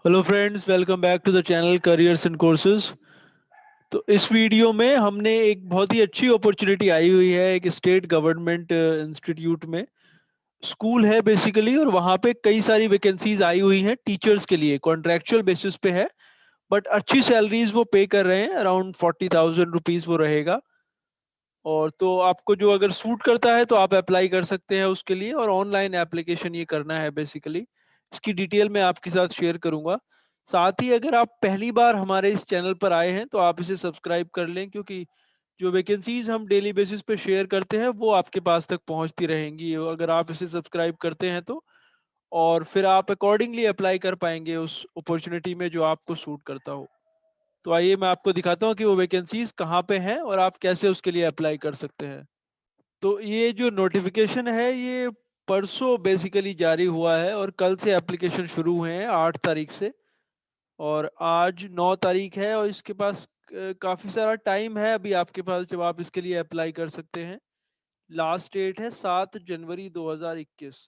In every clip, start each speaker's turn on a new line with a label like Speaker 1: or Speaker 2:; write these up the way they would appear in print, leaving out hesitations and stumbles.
Speaker 1: Hello friends, welcome back to the channel careers and courses. तो इस video में हमने एक बहुत ही अच्छी अपॉर्चुनिटी आई हुई है, एक स्टेट गवर्नमेंट इंस्टीट्यूट में स्कूल है बेसिकली, और वहाँ पे कई सारी वैकेंसीज आई हुई हैं टीचर्स के लिए। कॉन्ट्रेक्चुअल बेसिस पे है, बट अच्छी सैलरीज वो पे कर रहे हैं। अराउंड 40,000 रुपीज वो रहेगा। और तो आपको जो अगर सूट करता है तो आप अप्लाई कर सकते हैं उसके लिए, और ऑनलाइन एप्लीकेशन ये करना है बेसिकली। इसकी डिटेल मैं आपके साथ शेयर करूंगा। साथ ही अगर आप पहली बार हमारे इस चैनल पर आए हैं तो आप इसे सब्सक्राइब कर लें, क्योंकि जो वैकेंसीज हम डेली बेसिस पे शेयर करते हैं वो आपके पास तक पहुंचती रहेंगी अगर आप इसे सब्सक्राइब करते हैं तो। और फिर आप अकॉर्डिंगली अप्लाई कर पाएंगे उस अपॉर्चुनिटी में जो आपको सूट करता हो। तो आइए मैं आपको दिखाता हूँ कि वो वैकेंसीज कहाँ पे हैं और आप कैसे उसके लिए अप्लाई कर सकते हैं। तो ये जो नोटिफिकेशन है ये परसों बेसिकली जारी हुआ है, और कल से एप्लीकेशन शुरू हुए हैं 8 तारीख से। और आज 9 तारीख है, और इसके पास काफी सारा टाइम है अभी आपके पास जब आप इसके लिए अप्लाई कर सकते हैं। लास्ट डेट है 7 जनवरी 2021।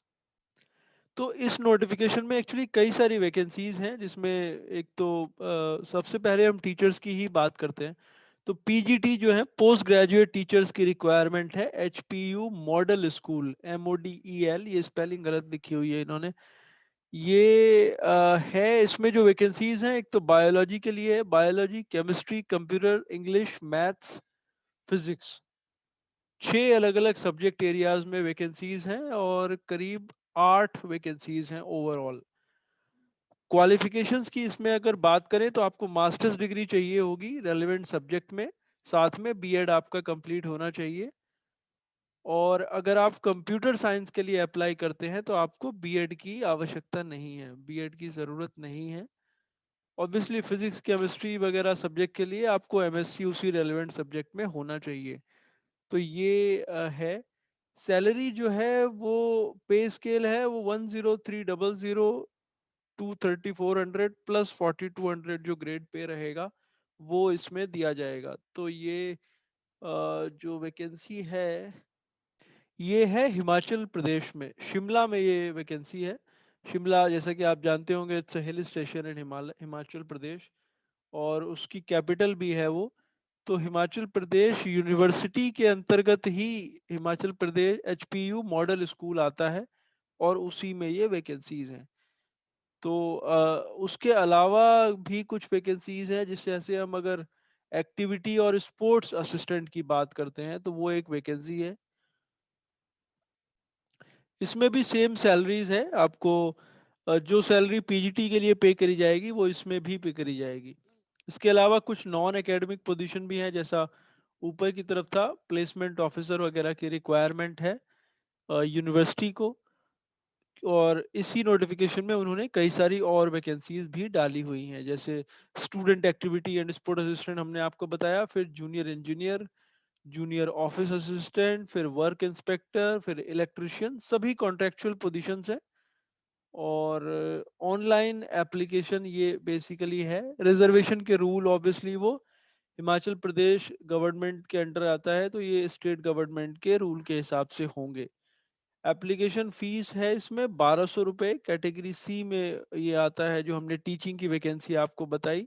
Speaker 1: तो इस नोटिफिकेशन में एक्चुअली कई सारी वैकेंसीज हैं, जिसमें एक तो सबसे पहले हम टीचर्स की ही बात करते हैं। तो पीजीटी जो है, पोस्ट ग्रेजुएट टीचर्स की रिक्वायरमेंट है। एचपीयू मॉडल स्कूल, MODEL, ये स्पेलिंग गलत लिखी हुई है इन्होंने। ये है, इसमें जो वैकेंसीज हैं, एक तो बायोलॉजी के लिए है, biology, chemistry, computer, English, maths, physics. 6 अलग अलग सब्जेक्ट एरियाज में वैकेंसीज हैं, और करीब 8 वैकेंसीज हैं ओवरऑल। क्वालिफिकेशंस की इसमें अगर बात करें तो आपको मास्टर्स डिग्री चाहिए होगी रेलेवेंट सब्जेक्ट में। साथ में बीएड आपका कंप्लीट होना चाहिए। और अगर आप कंप्यूटर साइंस के लिए अप्लाई करते हैं तो आपको बीएड की आवश्यकता नहीं है, बीएड की ज़रूरत नहीं है। ऑब्वियसली फिजिक्स, केमिस्ट्री वगैरह सब्जेक्ट के लिए आपको एमएससी उसी रेलेवेंट सब्जेक्ट में होना चाहिए। तो ये है। सैलरी जो है वो, पे स्केल है वो 10300 टू 3400 प्लस 4200 जो ग्रेड पे रहेगा वो इसमें दिया जाएगा। तो ये जो वैकेंसी है ये है हिमाचल प्रदेश में, शिमला में ये वैकेंसी है। शिमला, जैसा कि आप जानते होंगे, it's hill station in Himachal Pradesh, और उसकी कैपिटल भी है वो। तो हिमाचल प्रदेश यूनिवर्सिटी के अंतर्गत ही Himachal Pradesh HPU model school आता है, और उसी में ये वैकेंसीज हैं। तो उसके अलावा भी कुछ वैकेंसीज हैं, जिस जैसे हम अगर एक्टिविटी और स्पोर्ट्स असिस्टेंट की बात करते हैं तो वो एक वैकेंसी है। इसमें भी सेम सैलरीज है आपको। जो सैलरी पीजीटी के लिए पे करी जाएगी वो इसमें भी पे करी जाएगी। इसके अलावा कुछ नॉन एकेडमिक पोजीशन भी हैं, जैसा ऊपर की तरफ था, प्लेसमेंट ऑफिसर वगैरह की रिक्वायरमेंट है यूनिवर्सिटी को। और इसी नोटिफिकेशन में उन्होंने कई सारी और वैकेंसीज भी डाली हुई हैं, जैसे student activity and sport assistant हमने आपको बताया, फिर junior engineer, junior office assistant, फिर वर्क इंस्पेक्टर, फिर इलेक्ट्रिशियन, सभी कॉन्ट्रेक्चुअल पोजीशंस हैं। और ऑनलाइन एप्लीकेशन ये बेसिकली है। रिजर्वेशन के रूल ऑब्वियसली वो हिमाचल प्रदेश गवर्नमेंट के अंडर आता है, तो ये स्टेट गवर्नमेंट के रूल के हिसाब से होंगे। एप्लीकेशन फीस है इसमें 1200 रुपये, कैटेगरी सी में ये आता है जो हमने टीचिंग की वैकेंसी आपको बताई।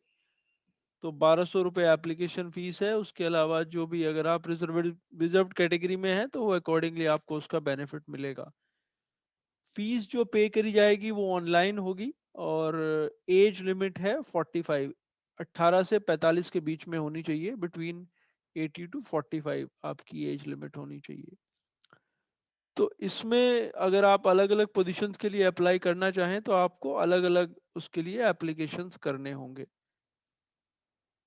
Speaker 1: तो 1200 रुपये एप्लीकेशन फीस है। उसके अलावा जो भी, अगर आप रिजर्व्ड कैटेगरी में हैं तो वो अकॉर्डिंगली आपको उसका बेनिफिट मिलेगा। फीस जो पे करी जाएगी वो ऑनलाइन होगी। और एज लिमिट है 45, 18 से 45 के बीच में होनी चाहिए। बिटवीन 80 to 45 आपकी एज लिमिट होनी चाहिए। तो इसमें अगर आप अलग अलग पोजीशंस के लिए अप्लाई करना चाहें तो आपको अलग अलग उसके लिए एप्लीकेशंस करने होंगे।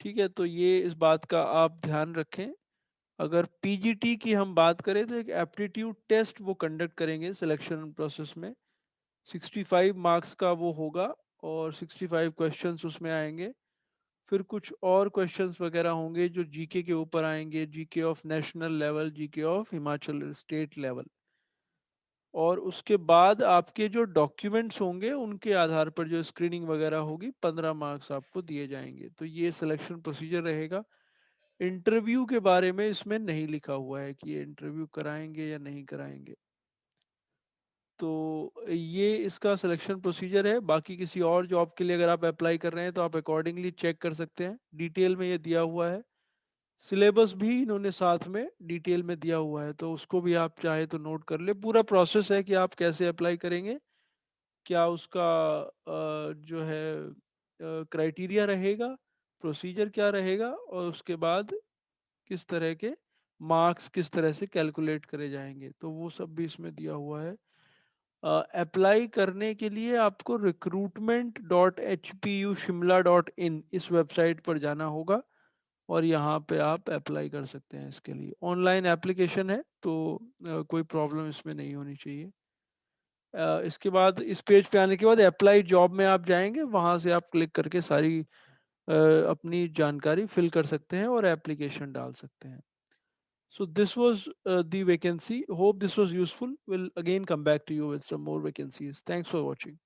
Speaker 1: ठीक है, तो ये इस बात का आप ध्यान रखें। अगर पीजीटी की हम बात करें तो एक एप्टीट्यूड टेस्ट वो कंडक्ट करेंगे सिलेक्शन प्रोसेस में। 65 मार्क्स का वो होगा, और 65 क्वेश्चंस उसमें आएंगे। फिर कुछ और क्वेश्चंस वगैरह होंगे जो जीके के ऊपर आएंगे, GK of national level, GK of Himachal state level. और उसके बाद आपके जो डॉक्यूमेंट्स होंगे उनके आधार पर जो स्क्रीनिंग वगैरह होगी, 15 मार्क्स आपको दिए जाएंगे। तो ये सिलेक्शन प्रोसीजर रहेगा। इंटरव्यू के बारे में इसमें नहीं लिखा हुआ है कि ये इंटरव्यू कराएंगे या नहीं कराएंगे। तो ये इसका सिलेक्शन प्रोसीजर है। बाकी किसी और जॉब के लिए अगर आप अप्लाई कर रहे हैं तो आप अकॉर्डिंगली चेक कर सकते हैं, डिटेल में ये दिया हुआ है। सिलेबस भी इन्होंने साथ में डिटेल में दिया हुआ है, तो उसको भी आप चाहे तो नोट कर ले। पूरा प्रोसेस है कि आप कैसे अप्लाई करेंगे, क्या उसका जो है क्राइटेरिया रहेगा, प्रोसीजर क्या रहेगा, और उसके बाद किस तरह के मार्क्स किस तरह से कैलकुलेट करे जाएंगे, तो वो सब भी इसमें दिया हुआ है। अप्लाई करने के लिए आपको recruitment.hpushimla.in इस वेबसाइट पर जाना होगा और यहाँ पे आप अप्लाई कर सकते हैं। इसके लिए ऑनलाइन एप्लीकेशन है, तो कोई प्रॉब्लम इसमें नहीं होनी चाहिए। इसके बाद इस पेज पे आने के बाद अप्लाई जॉब में आप जाएंगे, वहां से आप क्लिक करके सारी अपनी जानकारी फिल कर सकते हैं और एप्लीकेशन डाल सकते हैं। So this was the vacancy. Hope this was useful. We'll again come back to you with some more vacancies. Thanks for watching.